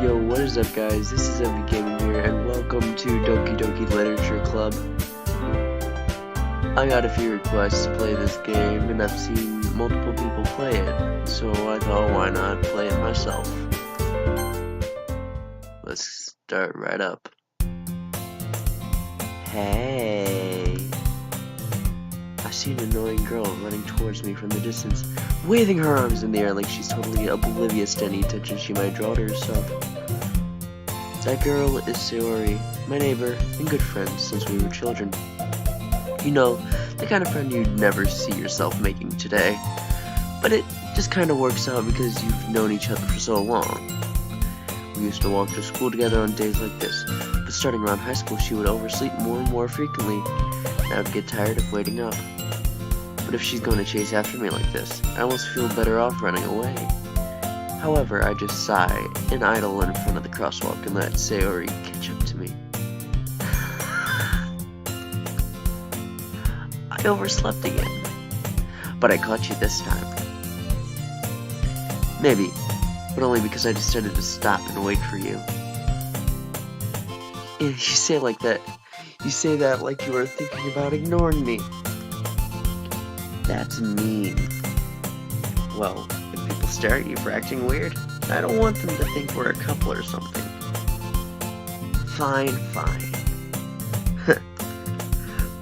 Yo, what is up guys, this is MV Gaming here, and welcome to Doki Doki Literature Club. I got a few requests to play this game, and I've seen multiple people play it, so I thought why not play it myself. Let's start right up. Hey! I see an annoying girl running towards me from the distance, waving her arms in the air like she's totally oblivious to any attention she might draw to herself. That girl is Sayori, my neighbor and good friend since we were children. You know, the kind of friend you'd never see yourself making today. But it just kind of works out because you've known each other for so long. We used to walk to school together on days like this, but starting around high school she would oversleep more and more frequently, and I would get tired of waiting up. But if she's going to chase after me like this, I almost feel better off running away. However, I just sigh and idle in front of the crosswalk and let Sayori catch up to me. I overslept again, but I caught you this time. Maybe, but only because I decided to stop and wait for you. And you say it like that. You say that like you were thinking about ignoring me. That's mean. Well, if people stare at you for acting weird, I don't want them to think we're a couple or something. Fine.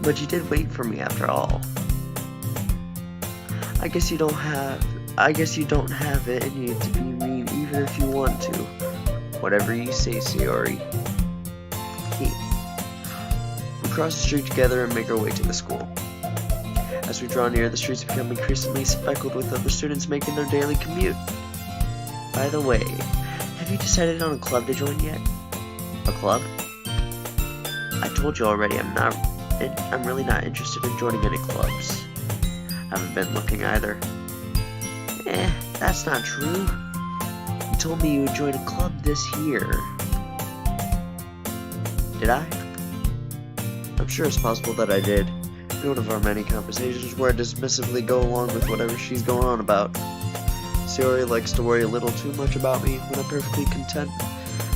But you did wait for me after all. I guess you don't have it in you to be mean even if you want to. Whatever you say, Sayori. We cross the street together and make our way to the school. As we draw near, the streets become increasingly speckled with other students making their daily commute. By the way, have you decided on a club to join yet? A club? I told you already, I'm really not interested in joining any clubs. I haven't been looking either. That's not true. You told me you would join a club this year. Did I? I'm sure it's possible that I did. In one of our many conversations where I dismissively go along with whatever she's going on about. Sayori likes to worry a little too much about me when I'm perfectly content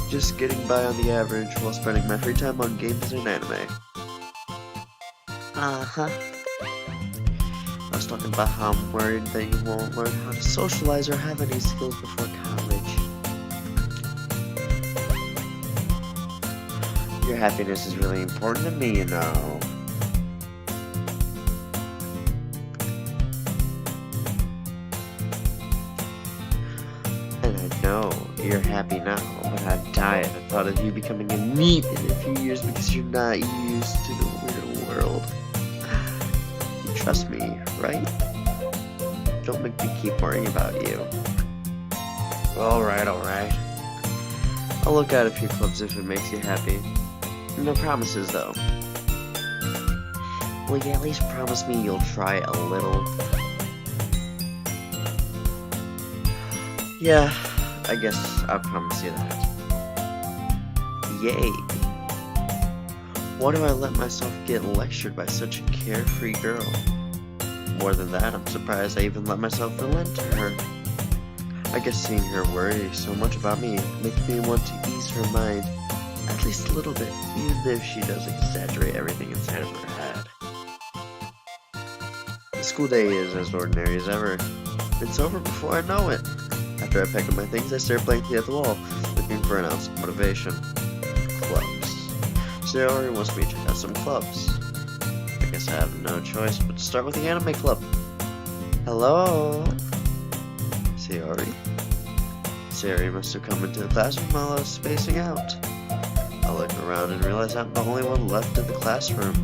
just getting by on the average while spending my free time on games and anime. I was talking about how I'm worried that you won't learn how to socialize or have any skills before college. Your happiness is really important to me, you know. And I know you're happy now, but I'd die at the thought of you becoming a NEET in a few years because you're not used to the real world. You trust me, right? Don't make me keep worrying about you. Alright. I'll look at a few clubs if it makes you happy. No promises, though. Will you at least promise me you'll try a little? Yeah, I guess I'll promise you that. Yay! Why do I let myself get lectured by such a carefree girl? More than that, I'm surprised I even let myself relent to her. I guess seeing her worry so much about me makes me want to ease her mind, at least a little bit, even if she does exaggerate everything inside of her head. The school day is as ordinary as ever. It's over before I know it. After I pack up my things, I stare blankly at the wall, looking for an ounce of motivation. Clubs. Sayori wants me to check out some clubs. I guess I have no choice but to start with the anime club. Hello? Sayori? Sayori must have come into the classroom while I was spacing out. I look around and realize I'm the only one left in the classroom.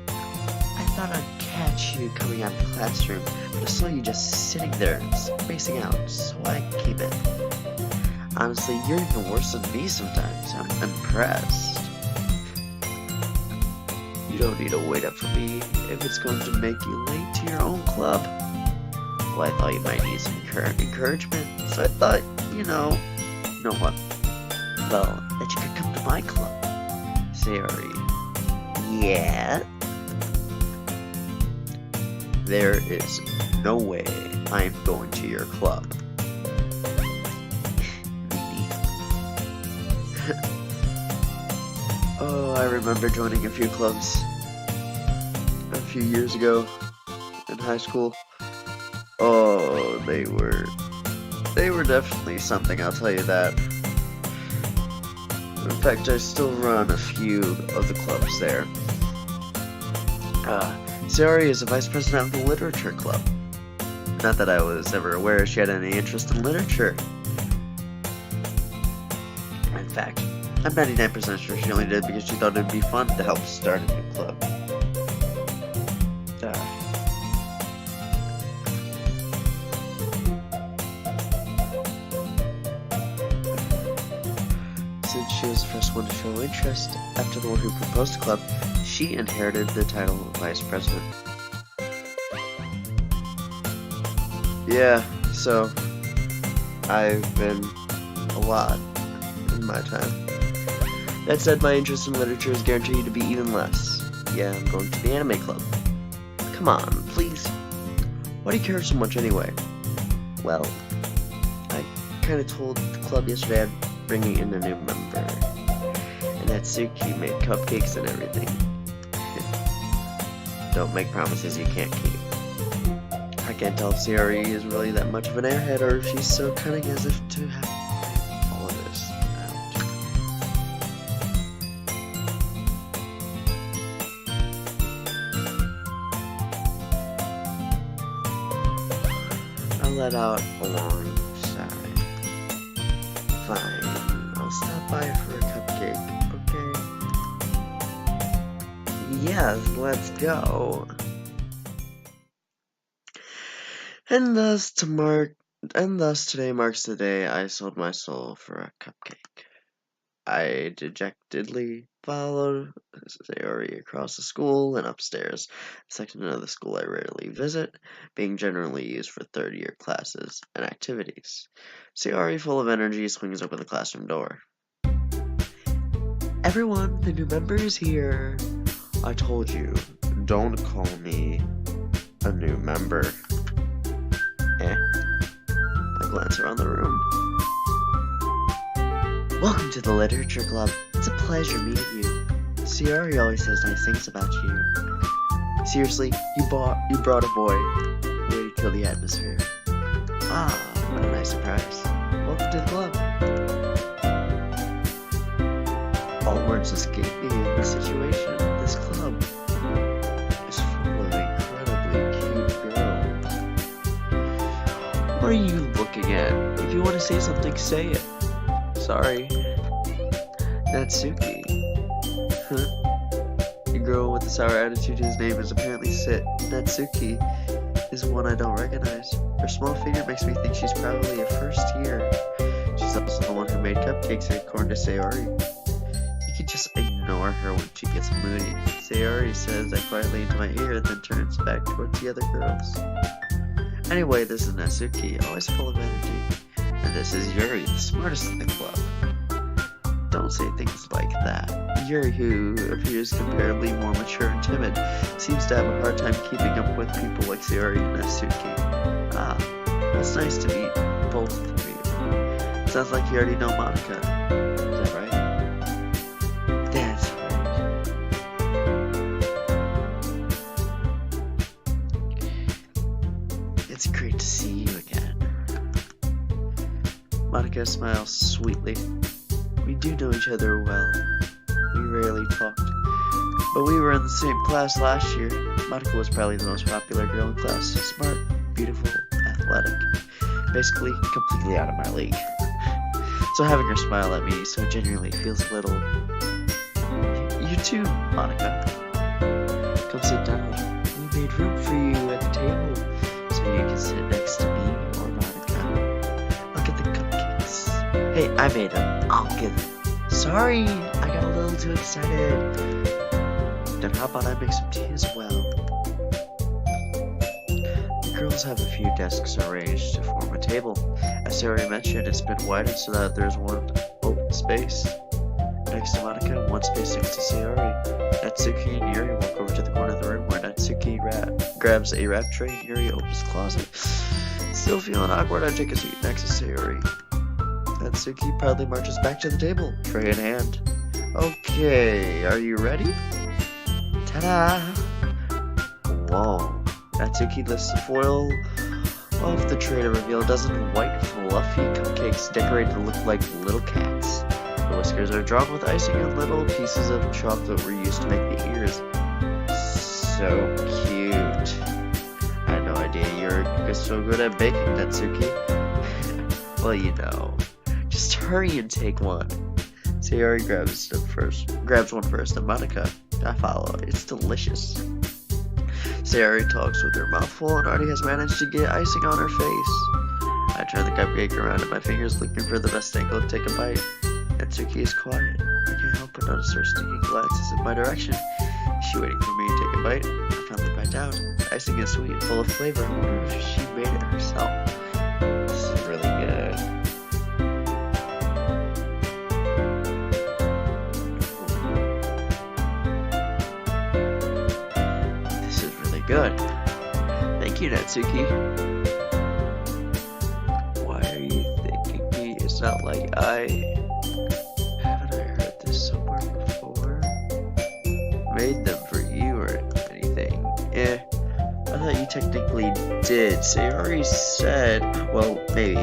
I thought I'd catch you coming out of the classroom, but I saw you just sitting there, spacing out, so I came in. Honestly, you're even worse than me sometimes. I'm impressed. You don't need to wait up for me if it's going to make you late to your own club. Well, I thought you might need some encouragement, so I thought, you know what? Well, that you could come to my club. Sayori. Yeah? There is no way I'm going to your club. Oh, I remember joining a few clubs a few years ago in high school. Oh, they were definitely something, I'll tell you that. In fact, I still run a few of the clubs there. Sayori is the vice president of the Literature Club. Not that I was ever aware she had any interest in literature. In fact, I'm 99% sure she only did because she thought it'd be fun to help start a new club. Since she was the first one to show interest after the one who proposed the club, she inherited the title of vice president. Yeah, so I've been a lot in my time. That said, my interest in literature is guaranteed to be even less. Yeah, I'm going to the anime club. Come on, please. Why do you care so much anyway? Well, I kinda told the club yesterday I'm bringing in a new member. And Natsuki made cupcakes and everything. Don't make promises you can't keep. I can't tell if Sayori is really that much of an airhead or if she's so cunning as if to have all of this out. I'll let out alongside. Fine, I'll stop by for a cupcake, okay? Yes, let's go. And thus today marks the day I sold my soul for a cupcake. I dejectedly followed Sayori across the school and upstairs, a section of the school I rarely visit, being generally used for third-year classes and activities. Sayori, full of energy, swings open the classroom door. Everyone, the new member is here. I told you, don't call me a new member. I glance around the room. Welcome to the Literature Club. It's a pleasure meeting you. Sayori always says nice things about you. Seriously, you brought a boy. Way to kill the atmosphere. Ah, what a nice surprise. Welcome to the club. All words escape me in this situation. This club is full of incredibly cute girls. What are you looking at? If you want to say something, say it. Sorry. Natsuki. Huh? The girl with the sour attitude whose name is apparently Sit. Natsuki is one I don't recognize. Her small figure makes me think she's probably a first year. She's also the one who made cupcakes according to Sayori. You can just ignore her when she gets moody. Sayori says that quietly into my ear, then turns back towards the other girls. Anyway, this is Natsuki, always full of energy. And this is Yuri, the smartest in the club. Don't say things like that. Yuri, who appears comparably more mature and timid, seems to have a hard time keeping up with people like Sayori and Natsuki. Ah, it's nice to meet both of you. Sounds like you already know Monica. Is that right? That's right. It's great to see you again. Monica smiles sweetly. We do know each other well. We rarely talked, but we were in the same class last year. Monica was probably the most popular girl in class. Smart, beautiful, athletic. Basically, completely out of my league. So having her smile at me so genuinely feels a little... You too, Monica. Come sit down. We made room for you at the table, so you can sit next to me or Monica. Look at the cupcakes. Hey, I made them. I'll get them. Sorry, I got a little too excited. Then how about I make some tea as well? The girls have a few desks arranged to form a table. As Sayori mentioned, it's been widened so that there's one open space next to Monica and one space next to Sayori. Natsuki and Yuri walk over to the corner of the room where Natsuki grabs a wrap tray and Yuri opens the closet. Still feeling awkward, I take a seat next to Sayori. Natsuki proudly marches back to the table, tray in hand. Okay, are you ready? Ta-da! Whoa, Natsuki lifts the foil off the tray to reveal a dozen white, fluffy cupcakes decorated to look like little cats. The whiskers are drawn with icing and little pieces of chocolate were used to make the ears. So cute. I had no idea you were so good at baking, Natsuki. Well, you know. Just hurry and take one. Sayori grabs one first, and Monica, I follow. It's delicious. Sayori talks with her mouth full and already has managed to get icing on her face. I turn the cupcake around in my fingers, looking for the best angle to take a bite. Natsuki is quiet. I can't help but notice her sneaking glances in my direction. Is she waiting for me to take a bite? I finally bite down. The icing is sweet and full of flavor. I wonder if she made it herself. This is really good. This is really good. Thank you, Natsuki. Why are you thanking me? It's not like haven't I heard this somewhere before? Made them for you or anything? I thought you technically did. Sayori said, well, maybe.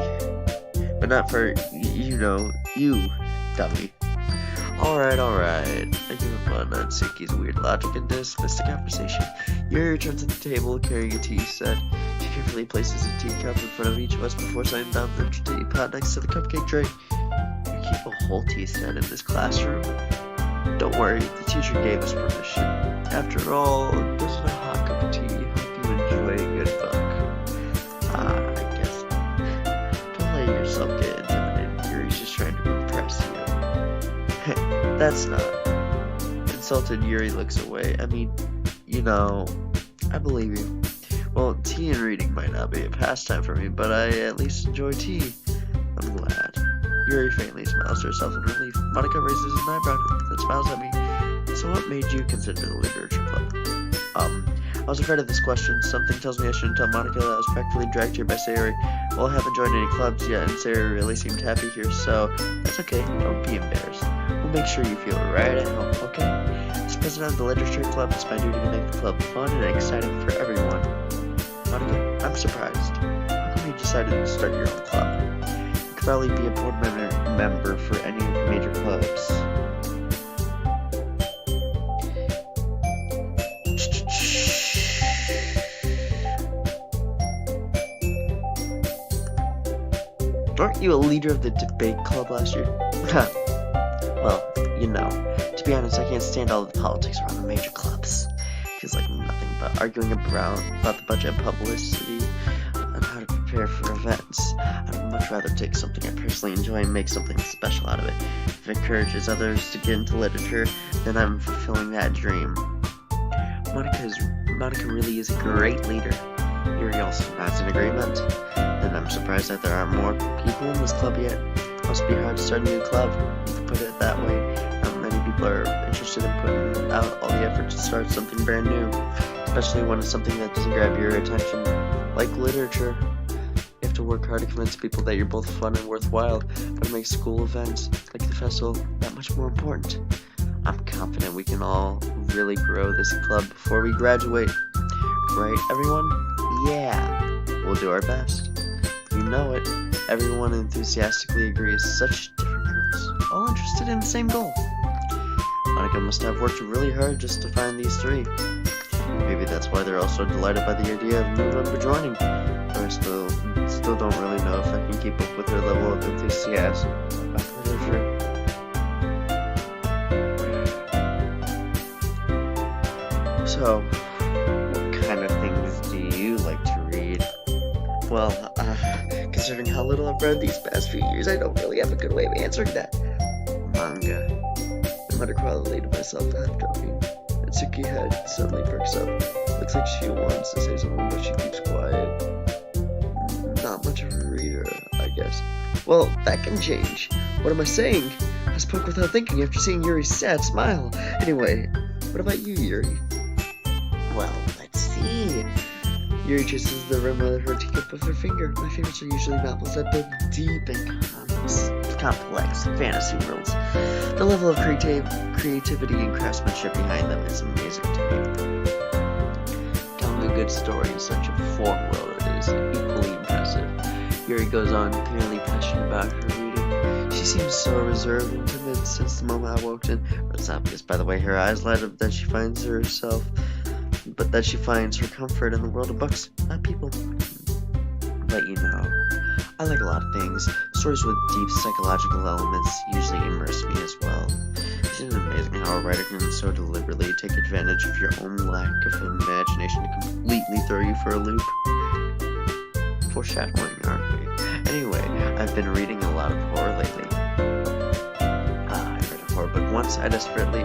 But not for, you know, you, dummy. Alright. I give up on Natsuki's weird logic and dismiss the conversation. Yuri returns to the table carrying a tea set. She carefully places a teacup in front of each of us before setting down the teapot next to the cupcake tray. You keep a whole tea set in this classroom? Don't worry, the teacher gave us permission. After all, doesn't a hot cup of tea help you enjoy a good book? I guess not. Don't let yourself get intimidated. Yuri's just trying to impress you. That's not. Insulted, Yuri looks away. I mean, you know, I believe you. Well, tea and reading might not be a pastime for me, but I at least enjoy tea. I'm glad. Yuri faintly smiles to herself in relief. Monica raises an eyebrow and smiles at me. So what made you consider the literature club? I was afraid of this question. Something tells me I shouldn't tell Monica that I was practically dragged here by Sayori. Well, I haven't joined any clubs yet, and Sayori really seemed happy here, so that's okay. Don't be embarrassed. We'll make sure you feel right at home, okay? As president of the literature club, it's my duty to make the club fun and exciting for everyone. Monica, I'm surprised. How come you decided to start your own club? You could probably be a board member for any of the major clubs. Aren't you a leader of the debate club last year? Well, you know, to be honest, I can't stand all the politics around the major clubs. Feels like nothing but arguing about the budget and publicity and how to prepare for events. I'd much rather take something I personally enjoy and make something special out of it. If it encourages others to get into literature, then I'm fulfilling that dream. Monica really is a great leader. Yuri also nods in agreement. And I'm surprised that there aren't more people in this club yet. Must be hard to start a new club, you can put it that way. Not many people are interested in putting out all the effort to start something brand new, especially when it's something that doesn't grab your attention, like literature. You have to work hard to convince people that you're both fun and worthwhile, but it makes school events, like the festival, that much more important. I'm confident we can all really grow this club before we graduate. Right, everyone? Yeah, we'll do our best. You know it. Everyone enthusiastically agrees. Such different groups, all interested in the same goal. Monica must have worked really hard just to find these three. Maybe that's why they're all so delighted by the idea of a new member joining. But I still don't really know if I can keep up with their level of enthusiasm about literature. So, what kind of things do you like to read? Well, considering how little I've read these past few years, I don't really have a good way of answering that. Manga. I mutter quietly to myself, half joking. Natsuki's head suddenly perks up. Looks like she wants to say something, but she keeps quiet. Not much of a reader, I guess. Well, that can change. What am I saying? I spoke without thinking after seeing Yuri's sad smile. Anyway, what about you, Yuri? Well, let's see. Yuri kisses the rim of her teacup with her finger. My favorites are usually novels that build deep and complex complex fantasy worlds. The level of creativity and craftsmanship behind them is amazing to me. Telling a good story in such a foreign world is equally impressive. Yuri goes on, clearly passionate about her reading. She seems so reserved and timid since the moment I walked in. It's obvious by the way her eyes light up that she finds herself, but that she finds her comfort in the world of books, not people. But you know, I like a lot of things. Stories with deep psychological elements usually immerse me as well. Isn't it amazing how a writer can so deliberately take advantage of your own lack of imagination to completely throw you for a loop? Foreshadowing, aren't we? Anyway, I've been reading a lot of horror lately. I read a horror book once. I desperately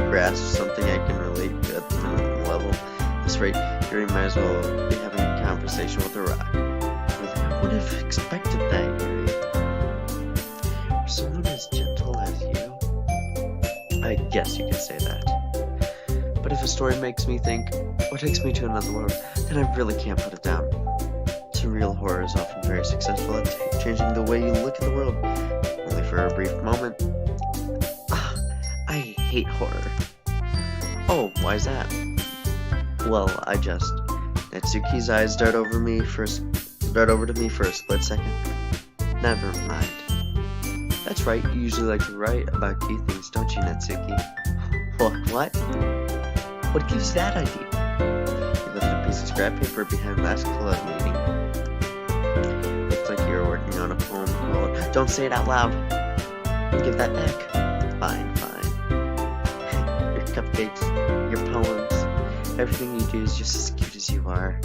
grasped something I can relate to at the minimum level. At this rate, Yuri might as well be having a conversation with a rock. I would have expected that, Yuri. For someone as gentle as you? I guess you could say that. But if a story makes me think, or takes me to another world, then I really can't put it down. Surreal horror is often very successful at changing the way you look at the world, only for a brief moment. I hate horror. Oh, why's that? Well, Natsuki's eyes dart over to me for a split second. Never mind. That's right, you usually like to write about key things, don't you, Natsuki? What? What gives that idea? You left a piece of scrap paper behind last club meeting. Looks like you were working on a poem called Don't Say It Out Loud. And give that back. Fine. Your cupcakes, your poems, everything you do is just as cute as you are.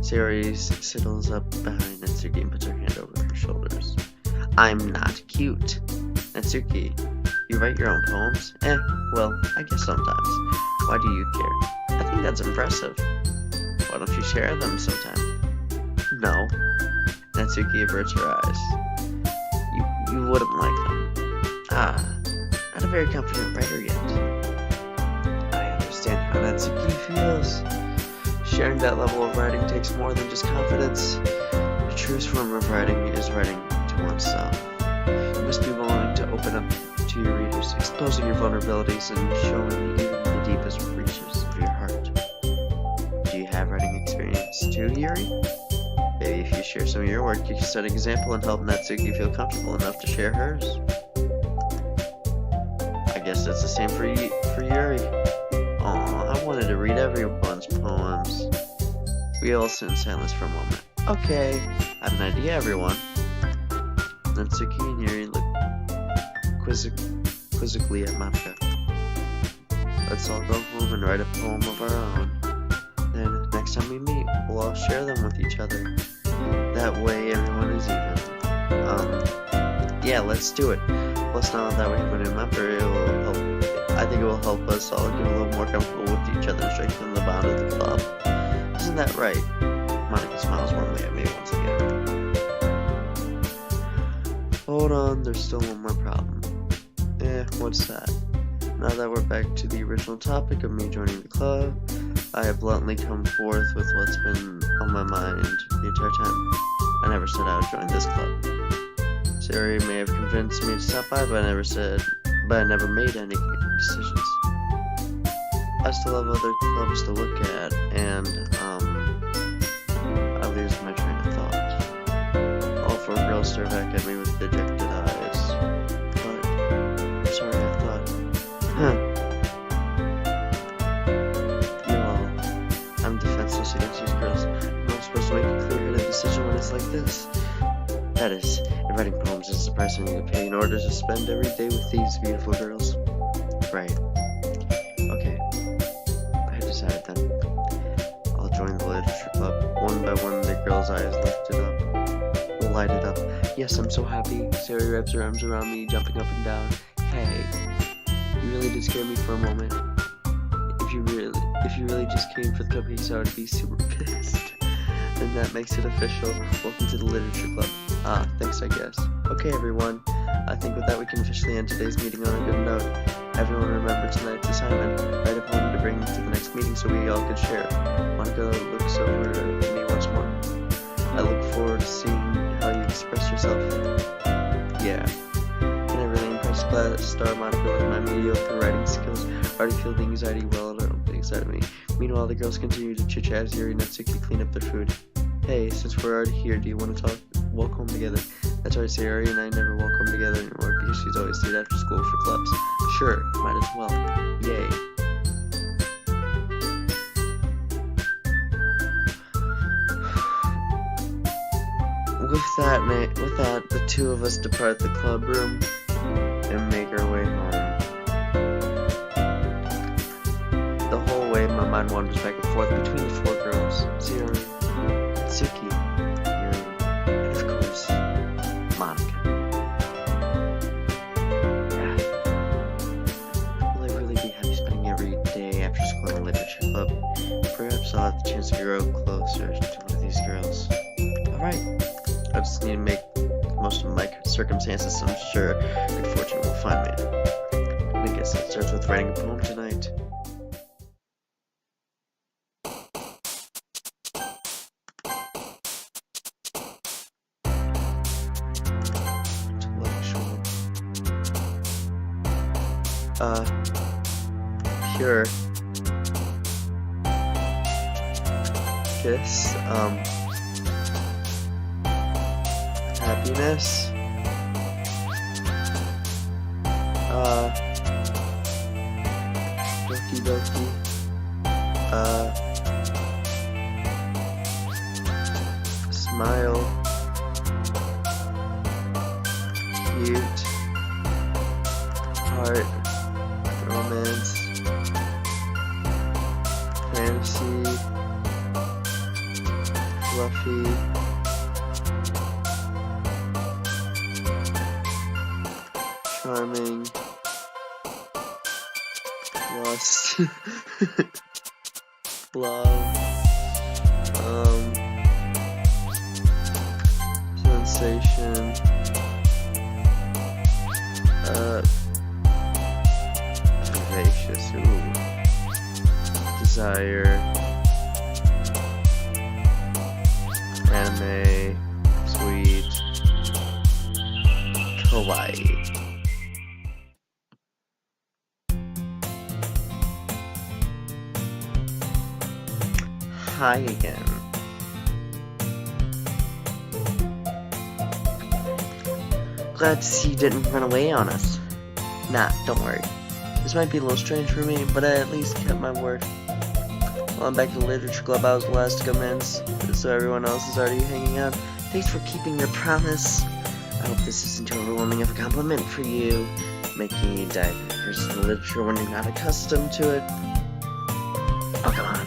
Sayori sidles up behind Natsuki and puts her hand over her shoulders. I'm not cute. Natsuki, you write your own poems? Well, I guess sometimes. Why do you care? I think that's impressive. Why don't you share them sometime? No. Natsuki averts her eyes. You wouldn't like them. Not a very confident writer yet. I understand how Natsuki feels. Sharing that level of writing takes more than just confidence. The truest form of writing is writing to oneself. You must be willing to open up to your readers, exposing your vulnerabilities and showing even the deepest reaches of your heart. Do you have writing experience too, Yuri? Maybe if you share some of your work, you can set an example and help Natsuki feel comfortable enough to share hers. I guess that's the same for Yuri. I wanted to read everyone's poems. We all sit in silence for a moment. Okay, I have an idea, everyone. Natsuki and Yuri look quizzically at Matka. Let's all go home and write a poem of our own. Then, next time we meet, we'll all share them with each other. That way, everyone is even. Yeah, let's do it. Plus, now that we have a new member, I think it will help us all get a little more comfortable with each other and strengthen the bond of the club. Isn't that right? Monica smiles warmly at me once again. Hold on, there's still one more problem. What's that? Now that we're back to the original topic of me joining the club, I have bluntly come forth with what's been on my mind the entire time. I never said I would join this club. Sayori may have convinced me to stop by, but I never made any decisions. I still have other clubs to look at, and I lose my train of thought. All four girls stare back at me with dejected eyes. But I'm sorry, I thought. I'm defenseless against these girls. I'm not supposed to make a clear-headed decision when it's like this. That is, in writing poems is the price I need to pay in order to spend every day with these beautiful girls. Right. Okay. I have decided then. I'll join the literature club. One by one, the girls' eyes lighted up. Yes, I'm so happy. Sayori wraps her arms around me, jumping up and down. Hey, you really did scare me for a moment. If you really just came for the cupcakes, I would be super pissed. And that makes it official. Welcome to the literature club. Thanks, I guess. Okay, everyone. I think with that we can officially end today's meeting on a good note. Everyone remember tonight's assignment. Write a poem to bring to the next meeting so we all can share. Monica looks over at me once more. I look forward to seeing how you express yourself. Yeah. Can I really impress class star Monica with my mediocre writing skills? Already feel the anxiety well and inside of me. Meanwhile, the girls continue to chit-chat as Yuri and Natsuki clean up their food. Hey, since we're already here, do you want to walk home together? That's right, Yuri and I never walk home together anymore because she's always late after school for clubs. Sure, might as well. Yay. With that, the two of us depart the club room and make our way home. The whole way, my mind wanders back and forth between the four girls: Sayori, Natsuki, Yuri, and of course, Monica. Yeah. Will I really be happy spending every day after school in the literature club? Perhaps I'll have the chance to grow closer to one of these girls. Alright. I just need to make the most of my circumstances, so I'm sure good fortune will find me. I guess that starts with writing a poem tonight. Pure kiss, happiness, Doki Doki, smile, cute, heart, romance, fantasy, fluffy, charming, lust, love, sensation, vivacious, desire, anime, sweet, kawaii. Hi again. Glad to see you didn't run away on us. Nah, don't worry. This might be a little strange for me, but I at least kept my word. Well, I'm back to the literature club. I was the last to come in, so everyone else is already hanging out. Thanks for keeping your promise. I hope this isn't too overwhelming of a compliment for you, making you dive into literature when you're not accustomed to it. Oh, come on.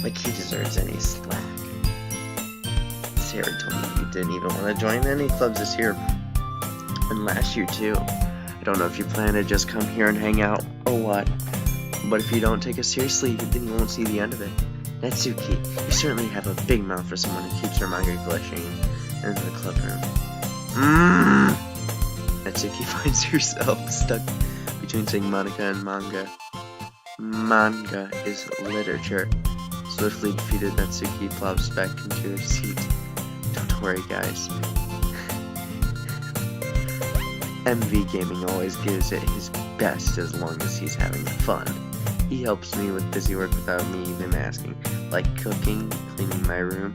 Like he deserves any slack. Sarah told me you didn't even want to join any clubs this year. And last year too. I don't know if you plan to just come here and hang out or what. But if you don't take us seriously, then you won't see the end of it. Natsuki, you certainly have a big mouth for someone who keeps her manga collection in the club room. Natsuki finds herself stuck between saying Monica and manga. Manga is literature. Swiftly defeated, Natsuki plops back into her seat. Don't worry, guys. MV Gaming always gives it his best as long as he's having fun. He helps me with busy work without me even asking, like cooking, cleaning my room.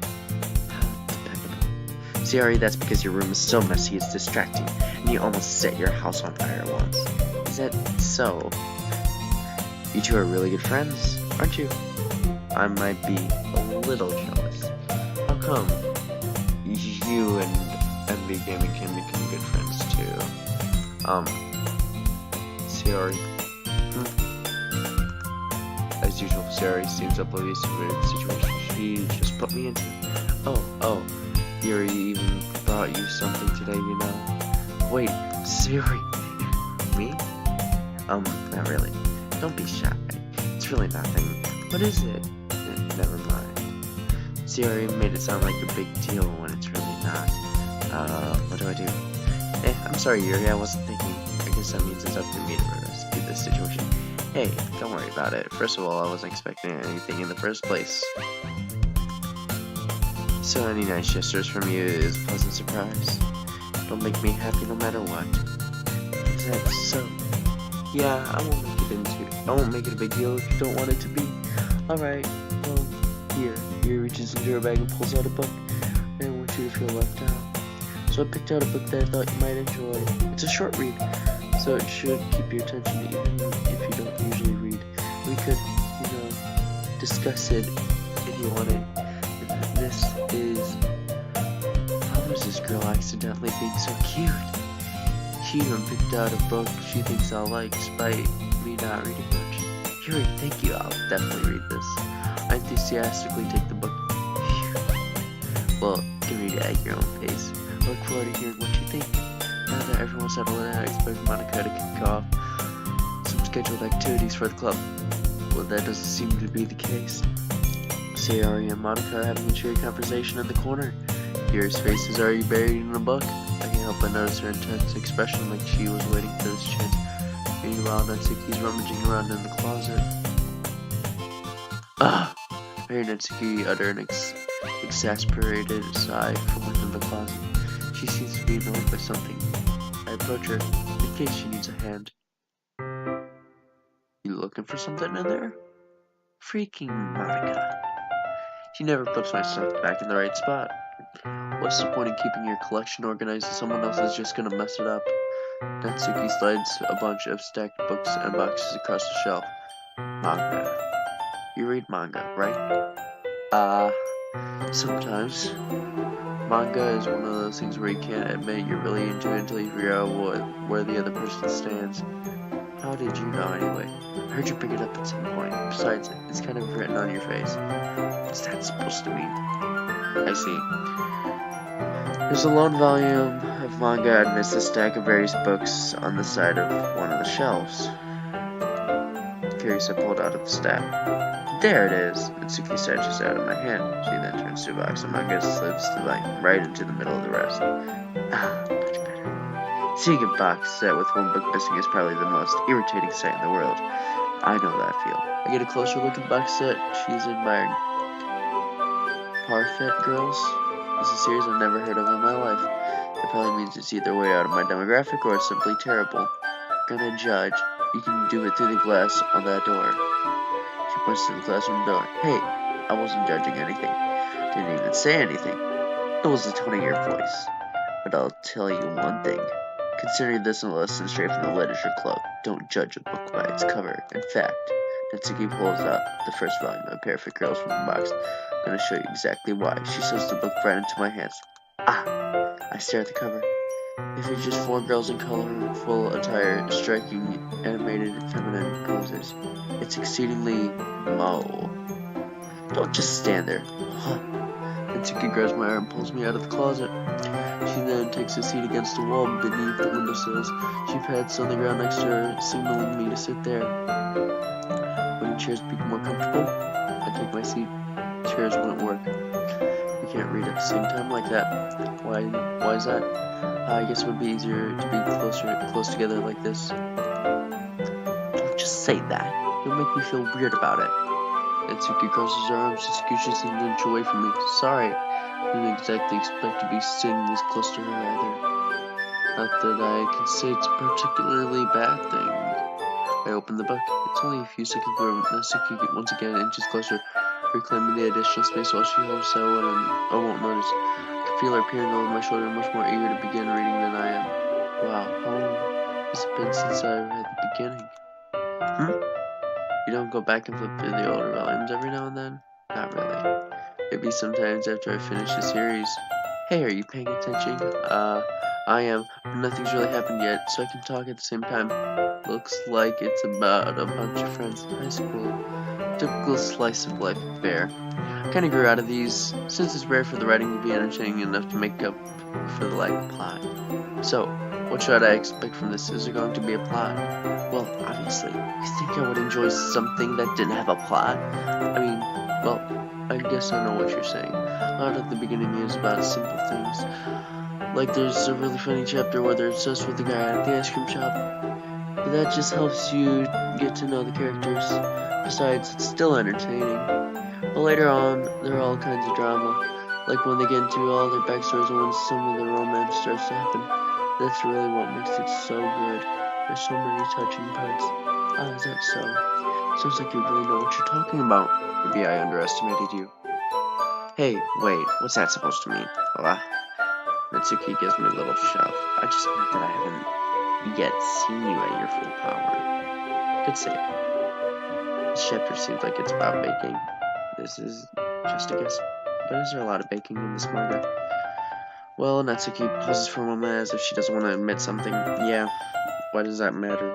Dependable. Sorry, that's because your room is so messy it's distracting, and you almost set your house on fire once. Is that so? You two are really good friends, aren't you? I might be a little jealous. How come? You and MV Gaming can become good friends too. Sayori. As usual, Sayori seems oblivious to the situation she just put me into. Oh, Yuri even brought you something today, you know? Wait, Sayori. Me? Not really. Don't be shy. It's really nothing. What is it? Never mind. Sayori made it sound like a big deal when it's really not. What do I do? I'm sorry, Yuri, I wasn't thinking. I guess that means it's up to me to rescue this situation. Hey, don't worry about it. First of all, I wasn't expecting anything in the first place. So any nice gestures from you is a pleasant surprise. It'll make me happy no matter what. Is that so? Yeah, I won't make it a big deal if you don't want it to be. Alright, well, here. He reaches into her bag and pulls out a book. I don't want you to feel left out. So I picked out a book that I thought you might enjoy. It's a short read, so it should keep your attention even if you don't usually read. We could, discuss it if you wanted. This is... How is this girl accidentally being so cute? She even picked out a book she thinks I'll like, despite me not reading much. Yuri, thank you, I'll definitely read this. I enthusiastically take the book. Well, you can read it at your own pace. I look forward to hearing what you think. Now that everyone's settled in, I expect Monica to kick off some scheduled activities for the club. Well, that doesn't seem to be the case. Sayori and Monica are having a cheery conversation in the corner. Yuri's face is already buried in a book. I can't help but notice her intense expression, like she was waiting for this chance. Meanwhile, Natsuki's rummaging around in the closet. Ah! I hear Natsuki utter an exasperated sigh from within the closet. She seems to be annoyed by something. I approach her, in case she needs a hand. You looking for something in there? Freaking Monica. She never puts my stuff back in the right spot. What's the point in keeping your collection organized if someone else is just gonna mess it up? Natsuki slides a bunch of stacked books and boxes across the shelf. Manga. You read manga, right? Sometimes. Manga is one of those things where you can't admit you're really into it until you figure out where the other person stands. How did you know anyway? I heard you pick it up at some point. Besides, it's kind of written on your face. What's that supposed to mean? I see. There's a lone volume of manga amidst a stack of various books on the side of one of the shelves. Curious, I pulled out of the stack. There it is! Natsuki snatches out of my hand. She then turns to a box of manga and slips the volume right into the middle of the rest. Ah, much better. Seeing a box set with one book missing is probably the most irritating sight in the world. I know that feel. I get a closer look at the box set she's admiring. Parfait Girls is a series I've never heard of in my life. That probably means it's either way out of my demographic or it's simply terrible. Gonna judge. You can do it through the glass on that door. She points to the classroom door. Hey, I wasn't judging anything. Didn't even say anything. It was the tone of your voice. But I'll tell you one thing. Considering this a lesson straight from the Literature Club, don't judge a book by its cover. In fact, Natsuki pulls out the first volume of Perfect Girls from the box. I'm going to show you exactly why. She shoves the book right into my hands. Ah! I stare at the cover. It features 4 girls in colorful attire, striking, animated, feminine poses. It's exceedingly mo. Don't just stand there. Huh. Natsuki grabs my arm and pulls me out of the closet. She then takes a seat against the wall beneath the windowsills. She pats on the ground next to her, signaling me to sit there. Wouldn't chairs be more comfortable? I take my seat. Chairs wouldn't work. We can't read at the same time like that. Why is that? I guess it would be easier to be close together like this. Don't just say that. You'll make me feel weird about it. Natsuki crosses her arms and scooches an inch away from me. Sorry. I didn't exactly expect to be sitting this close to her either. Not that I can say it's a particularly bad thing. I open the book. It's only a few seconds where Natsuki once again inches closer, reclaiming the additional space while she hopes I won't notice. I can feel her peering over my shoulder, much more eager to begin reading than I am. Wow, how long has it been since I read the beginning? You don't go back and flip through the older volumes every now and then? Not really. Maybe sometimes after I finish the series. Hey, are you paying attention? I am, but nothing's really happened yet, so I can talk at the same time. Looks like it's about a bunch of friends in high school. Typical slice of life affair. I kinda grew out of these, since it's rare for the writing to be entertaining enough to make up for the lack of plot. So, what should I expect from this? Is there going to be a plot? Well, obviously. You think I would enjoy something that didn't have a plot? I mean, well, I guess I know what you're saying. A lot of the beginning is about simple things. Like there's a really funny chapter where they're obsessed with the guy at the ice cream shop. But that just helps you get to know the characters. Besides, it's still entertaining. But later on, there are all kinds of drama. Like when they get into all their backstories and when some of the romance starts to happen. That's really what makes it so good. There's so many touching parts. Ah, is that so? Sounds like you really know what you're talking about. Maybe I underestimated you. Hey, wait, what's that supposed to mean? Natsuki gives me a little shove. I just meant that I haven't yet seen you at your full power. Good save. This chapter seems like it's about baking. This is just a guess. But is there a lot of baking in this manga? Well, Natsuki pauses for a moment as if she doesn't want to admit something. Yeah, why does that matter?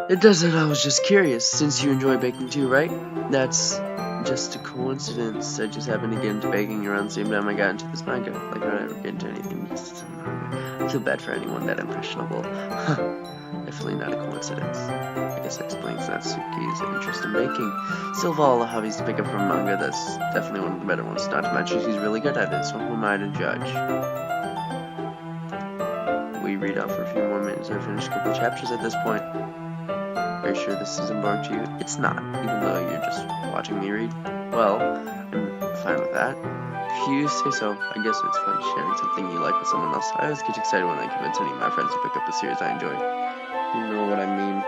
It doesn't, I was just curious, since you enjoy baking too, right? That's just a coincidence. I just happened to get into baking around the same time I got into this manga. Like, I don't ever get into anything because it's a manga. I feel bad for anyone that impressionable. Definitely not a coincidence. I guess that explains Natsuki's interest in baking. Still of all the hobbies to pick up from manga, that's definitely one of the better ones. Not to mention she's really good at it, so who am I to judge? We read out for a few more minutes and finish a couple of chapters at this point. Are you sure this isn't boring to you? It's not, even though you're just watching me read. Well, I'm fine with that. If you say so, I guess it's fun sharing something you like with someone else. I always get excited when I convince any of my friends to pick up a series I enjoy. You know what I mean.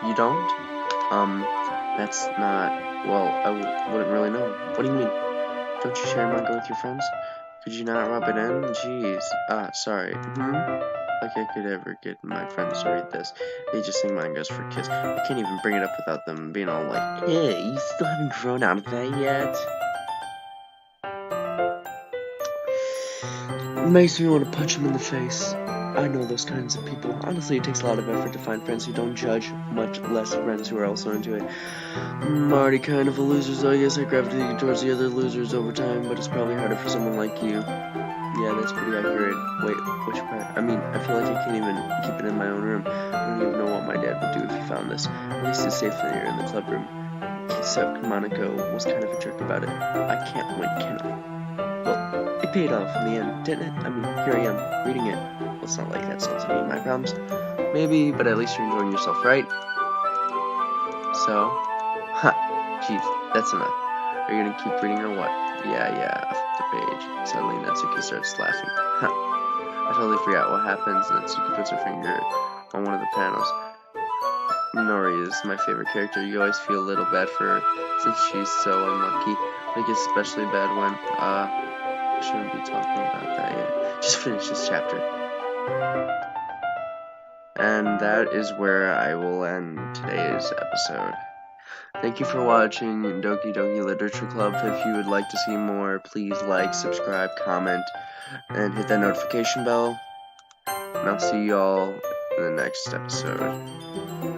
You don't? That's not, well, I wouldn't really know. What do you mean? Don't you share manga with your friends? Could you not rub it in? Jeez. Sorry. Like I could ever get my friends to read this. They just think manga's for kids. I can't even bring it up without them being all like, hey, you still haven't grown out of that yet? It makes me want to punch him in the face. I know those kinds of people. Honestly, it takes a lot of effort to find friends who don't judge, much less friends who are also into it. I'm already kind of a loser, so I guess I gravitate towards the other losers over time, but it's probably harder for someone like you. Yeah, that's pretty accurate. Wait, which part? I mean, I feel like I can't even keep it in my own room. I don't even know what my dad would do if he found this. At least it's safe here in the club room. Except Monaco was kind of a jerk about it. I can't win, can I? Well, it paid off in the end, didn't it? I mean, here I am, reading it. Well, it's not like that solves any of my problems. Maybe, but at least you're enjoying yourself, right? So? Jeez, that's enough. Are you gonna keep reading or what? Yeah, I flipped the page. Suddenly Natsuki starts laughing. I totally forgot what happens. Natsuki puts her finger on one of the panels. Nori is my favorite character. You always feel a little bad for her since she's so unlucky. Like especially bad when, I shouldn't be talking about that yet. Just finish this chapter. And that is where I will end today's episode. Thank you for watching Doki Doki Literature Club. If you would like to see more, please like, subscribe, comment, and hit that notification bell. And I'll see you all in the next episode.